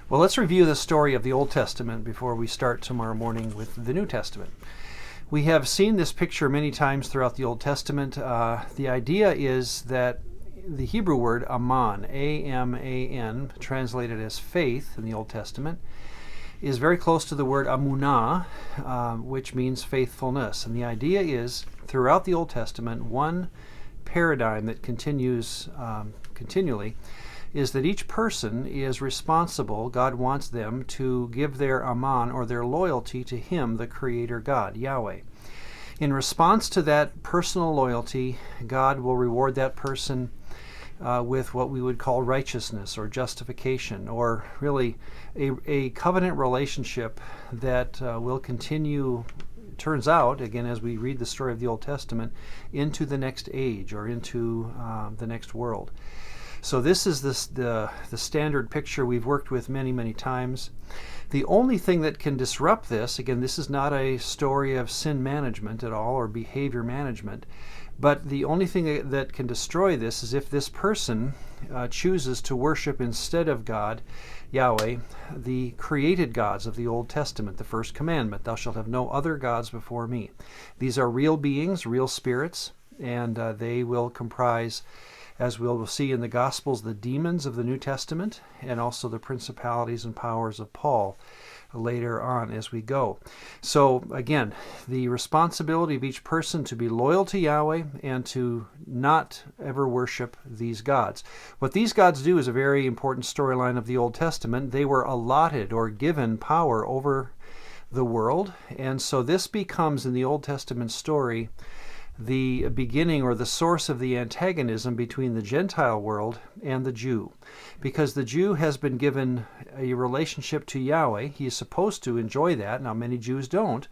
Well, let's review the story of the Old Testament before we start tomorrow morning with the New Testament. We have seen this picture many times throughout the Old Testament. The idea is that the Hebrew word aman, A-M-A-N, translated as faith in the Old Testament, is very close to the word amunah, which means faithfulness. And the idea is, throughout the Old Testament, one paradigm that continues continually is that each person is responsible. God wants them to give their aman, or their loyalty, to Him, the Creator God, Yahweh. In response to that personal loyalty, God will reward that person with what we would call righteousness or justification, or really a covenant relationship that will continue, turns out, again, as we read the story of the Old Testament, into the next age or into the next world. So this is the standard picture we've worked with many, many times. The only thing that can disrupt this, again, this is not a story of sin management at all or behavior management, but the only thing that can destroy this is if this person chooses to worship instead of God, Yahweh, the created gods of the Old Testament, the first commandment, thou shalt have no other gods before me. These are real beings, real spirits, and they will comprise, as we'll see in the Gospels, the demons of the New Testament, and also the principalities and powers of Paul later on as we go. So again, the responsibility of each person to be loyal to Yahweh and to not ever worship these gods. What these gods do is a very important storyline of the Old Testament. They were allotted or given power over the world, and so this becomes, in the Old Testament story, the beginning or the source of the antagonism between the Gentile world and the Jew. Because the Jew has been given a relationship to Yahweh. He is supposed to enjoy that. Now, many Jews don't,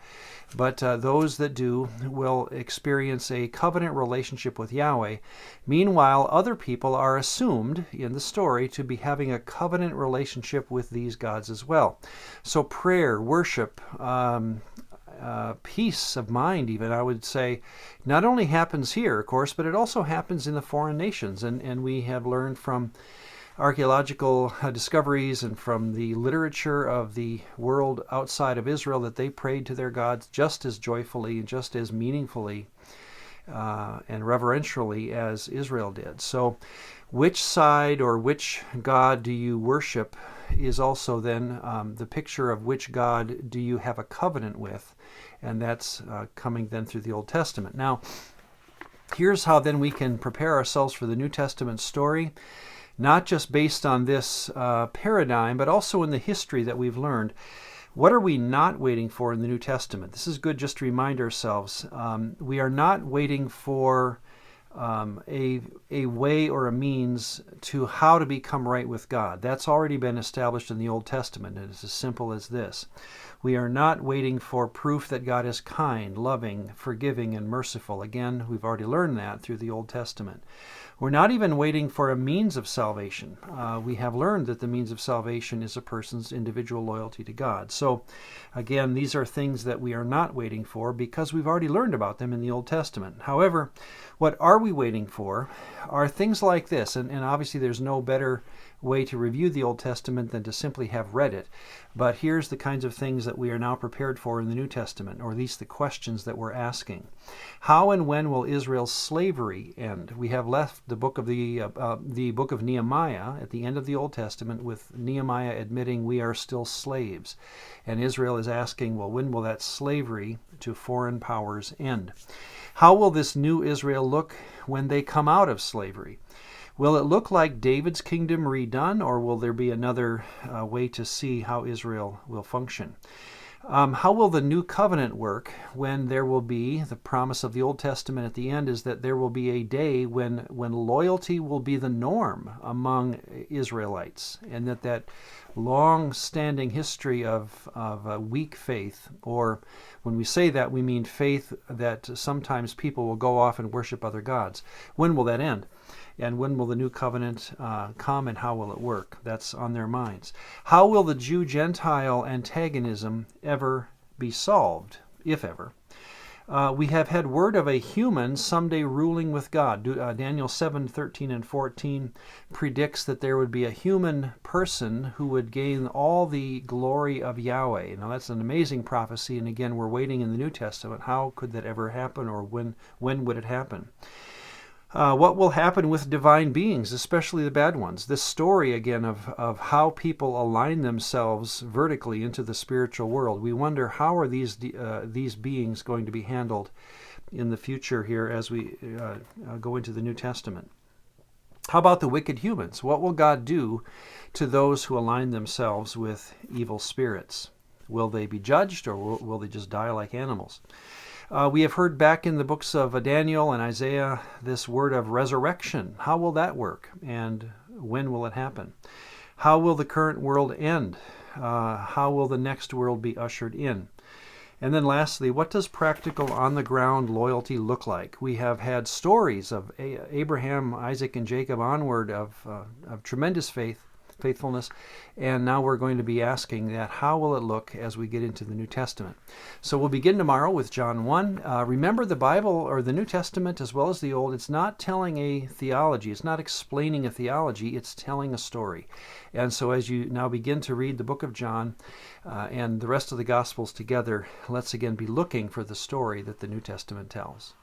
but those that do will experience a covenant relationship with Yahweh. Meanwhile, other people are assumed in the story to be having a covenant relationship with these gods as well. So prayer, worship, peace of mind, even, I would say, not only happens here, of course, but it also happens in the foreign nations. And we have learned from archaeological discoveries and from the literature of the world outside of Israel that they prayed to their gods just as joyfully and just as meaningfully and reverentially as Israel did. So which side or which God do you worship is also then the picture of which God do you have a covenant with, and that's coming then through the Old Testament. Now, here's how then we can prepare ourselves for the New Testament story, not just based on this paradigm, but also in the history that we've learned. What are we not waiting for in the New Testament? This is good just to remind ourselves. We are not waiting for a way or a means to how to become right with God. That's already been established in the Old Testament, and it's as simple as this. We are not waiting for proof that God is kind, loving, forgiving, and merciful. Again, we've already learned that through the Old Testament. We're not even waiting for a means of salvation. We have learned that the means of salvation is a person's individual loyalty to God. So, again, these are things that we are not waiting for because we've already learned about them in the Old Testament. However, what are we waiting for are things like this, and obviously there's no better way to review the Old Testament than to simply have read it. But here's the kinds of things that we are now prepared for in the New Testament, or at least the questions that we're asking. How and when will Israel's slavery end? We have left the book of Nehemiah at the end of the Old Testament with Nehemiah admitting we are still slaves. And Israel is asking, well, when will that slavery to foreign powers end? How will this new Israel look when they come out of slavery? Will it look like David's kingdom redone, or will there be another way to see how Israel will function? How will the new covenant work when there will be, the promise of the Old Testament at the end is that there will be a day when loyalty will be the norm among Israelites, and that long-standing history of weak faith, or when we say that, we mean faith that sometimes people will go off and worship other gods. When will that end? And when will the new covenant come, and how will it work? That's on their minds. How will the Jew-Gentile antagonism ever be solved, if ever? We have had word of a human someday ruling with God. Daniel 7:13 and 14 predicts that there would be a human person who would gain all the glory of Yahweh. Now that's an amazing prophecy, and again, we're waiting in the New Testament. How could that ever happen, or when would it happen? What will happen with divine beings, especially the bad ones? This story, again, of how people align themselves vertically into the spiritual world. We wonder, how are these beings going to be handled in the future here as we go into the New Testament? How about the wicked humans? What will God do to those who align themselves with evil spirits? Will they be judged, or will they just die like animals? We have heard back in the books of Daniel and Isaiah this word of resurrection. How will that work, and when will it happen? How will the current world end? How will the next world be ushered in? And then lastly, what does practical on-the-ground loyalty look like? We have had stories of Abraham, Isaac, and Jacob onward of tremendous faithfulness, and now we're going to be asking that, how will it look as we get into the New Testament? So we'll begin tomorrow with John 1. Remember, the Bible, or the New Testament as well as the Old, it's not telling a theology, it's not explaining a theology, it's telling a story. And so as you now begin to read the book of John and the rest of the Gospels together, let's again be looking for the story that the New Testament tells.